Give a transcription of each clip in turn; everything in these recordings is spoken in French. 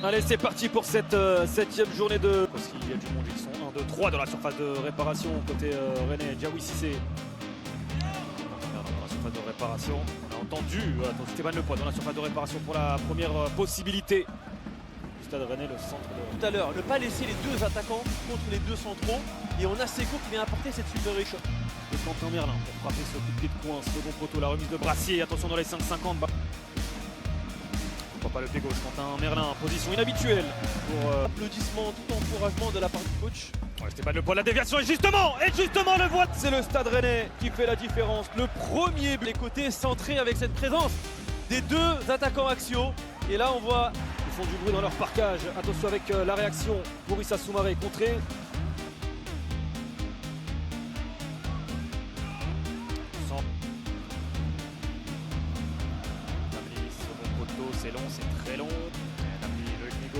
Allez, c'est parti pour cette 7e journée de... Parce qu'il y a du monde, ils sont 1, 2, 3 dans la surface de réparation côté Rennais. Diawy Cissé dans la surface de réparation. On a entendu Stéphane Lepoix dans la surface de réparation pour la première possibilité. Stade Rennais, le centre de... Tout à l'heure, ne pas laisser les deux attaquants contre les deux centraux. Et on a Seco qui vient apporter cette supériorité. De Quentin Merlin pour frapper ce coup de pied de coin, second poteau, la remise de Brassier. Attention dans les 5,50. Pourquoi pas le pied gauche, Quentin Merlin, position inhabituelle pour... Applaudissements, tout encouragement de la part du coach. Ouais, Stéphane Lepoix, la déviation et justement le voit. C'est le Stade Rennais qui fait la différence. Le premier, Les côtés centrés avec cette présence des deux attaquants axiaux. Et là on voit... Ils font du bruit dans leur parquage. Attention avec la réaction pour Issa Soumaré contré. Second poteau, c'est long, c'est très long.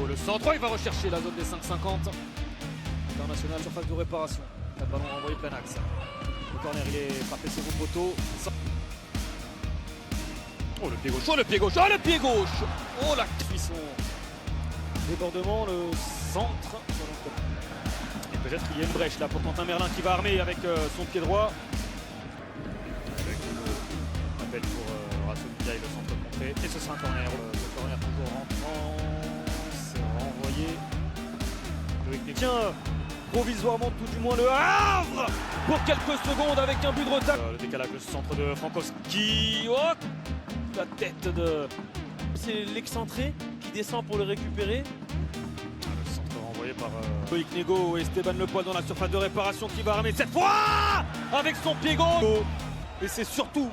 Le centre, il va rechercher la zone des 5,50. International, surface de réparation. Le ballon envoyé plein axe. Le corner, il est frappé second poteau. Oh le pied gauche, oh le pied gauche, oh le pied gauche. Oh la cuisson. Débordement, le centre. Et peut-être qu'il y a une brèche là pour Quentin Merlin qui va armer avec son pied droit. Avec le appel pour Rassou Ndiaye, le centre contré. Et ce sera un corner. Le corner toujours rentrant. C'est renvoyé. Tiens, provisoirement tout du moins le Havre pour quelques secondes avec un but de retard. Le décalage, le centre de Frankowski. Oh, la tête de... C'est l'excentré qui descend pour le récupérer. Le centre renvoyé par Loïc Nego et Esteban Lepoix dans la surface de réparation qui va armer cette fois avec son pied gauche. Et c'est surtout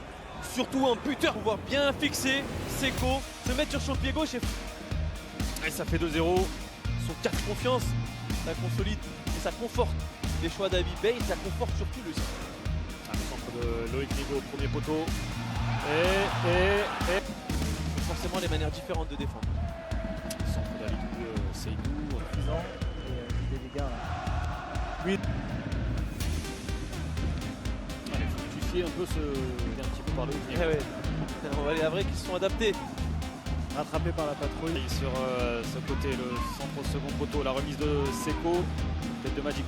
un buteur. Pouvoir bien fixer Seco, se mettre sur son pied gauche et ça fait 2-0. Son 4 confiance, ça consolide et ça conforte les choix d'Abi Bey, ça conforte surtout le centre de Loïc Nego, premier poteau. Et forcément les manières différentes de défendre. Centre d'Alidou, Seydou, refusant et des dégâts là. Oui. Allez, faut justifier un peu un petit peu par le haut. Ouais. On va aller à vrai qu'ils se sont adaptés. Rattrapé par la patrouille. Sur ce côté, le centre au second poteau, la remise de Seco, tête de Magic.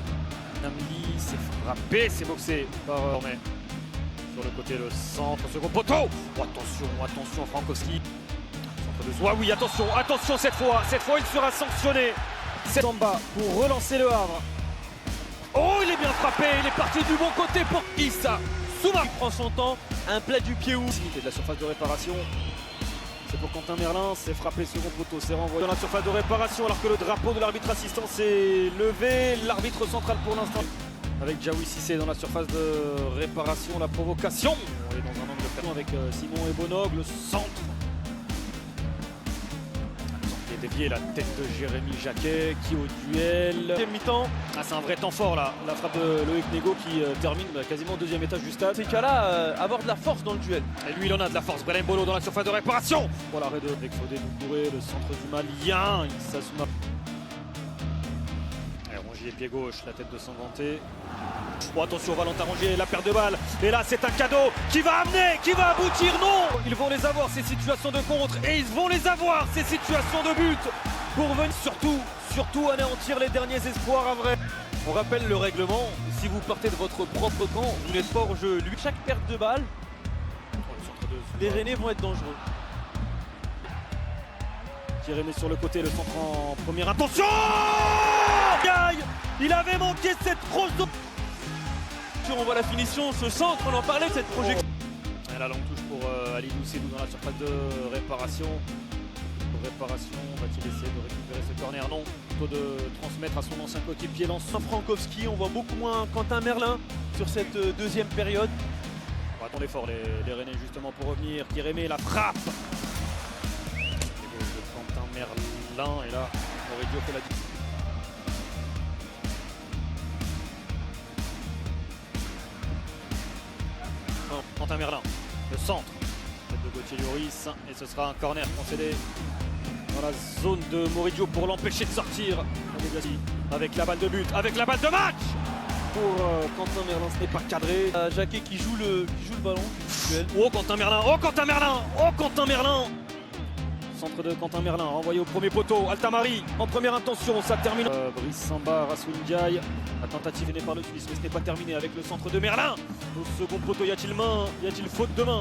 Namli s'est frappé, c'est boxé par Ormé. Sur le côté, le centre, second poteau. Oh, attention, Frankowski. Centre de Zoua, oui, attention cette fois il sera sanctionné. C'est Samba pour relancer le Havre. Oh, il est bien frappé, il est parti du bon côté pour Issa Soumaré. Il prend son temps, un plat du pied haut. C'est de la surface de réparation. C'est pour Quentin Merlin, c'est frappé second poteau, c'est renvoyé dans la surface de réparation alors que le drapeau de l'arbitre assistant s'est levé. L'arbitre central pour l'instant. Avec Diawy Cissé dans la surface de réparation, la provocation. On est dans un angle perdu avec Simon et Bonog, le centre. Il est dévié, la tête de Jérémy Jacquet qui au duel. Deuxième mi-temps. Ah, c'est un vrai temps fort là, la frappe de Loïc Nego qui termine quasiment au deuxième étage du stade. Ces cas-là, avoir de la force dans le duel. Et lui il en a de la force, Brelem Bolo dans la surface de réparation. Voilà, l'arrêt de Fodé Doucouré, le centre du Malien, Issa Soumaré. Rongier pied gauche, la tête de Sanganté. Oh, attention Valentin Rongier, la paire de balles. Et là c'est un cadeau qui va aboutir, non. Ils vont les avoir ces situations de contre et ils vont les avoir ces situations de but pour venir surtout anéantir les derniers espoirs à vrai. On rappelle le règlement, si vous partez de votre propre camp, vous n'êtes pas hors jeu. Lui, Chaque perte de balle, les Rennais vont être dangereux. Jérémy sur le côté, le centre en première intention. Il avait manqué cette grosse zone. On voit la finition, ce centre, on en parlait de cette projection. Et la longue touche pour Alidou Seydou dans la surface de réparation. Va-t-il essayer de récupérer ce corner? Non, plutôt de transmettre à son ancien coéquipier Lançon. Frankowski, on voit beaucoup moins Quentin Merlin sur cette deuxième période. On attend l'effort les Rennais justement pour revenir. Jérémy, la frappe. Quentin Merlin et là, Moridio fait la différence. Quentin Merlin, le centre de Gauthier Lloris et ce sera un corner concédé dans la zone de Moridio pour l'empêcher de sortir avec la balle de but, avec la balle de match pour Quentin Merlin, ce n'est pas cadré. Jacquet qui joue le ballon. Oh Quentin Merlin, oh Quentin Merlin, oh Quentin Merlin. centre de Quentin Merlin, renvoyé au premier poteau. Altamari en première intention, ça termine. Brice Samba, Rassoul Ndiaye. La tentative est née par le Suisse, mais ce n'est pas terminé avec le centre de Merlin. Au second poteau, y a-t-il main? Y a-t-il faute de main?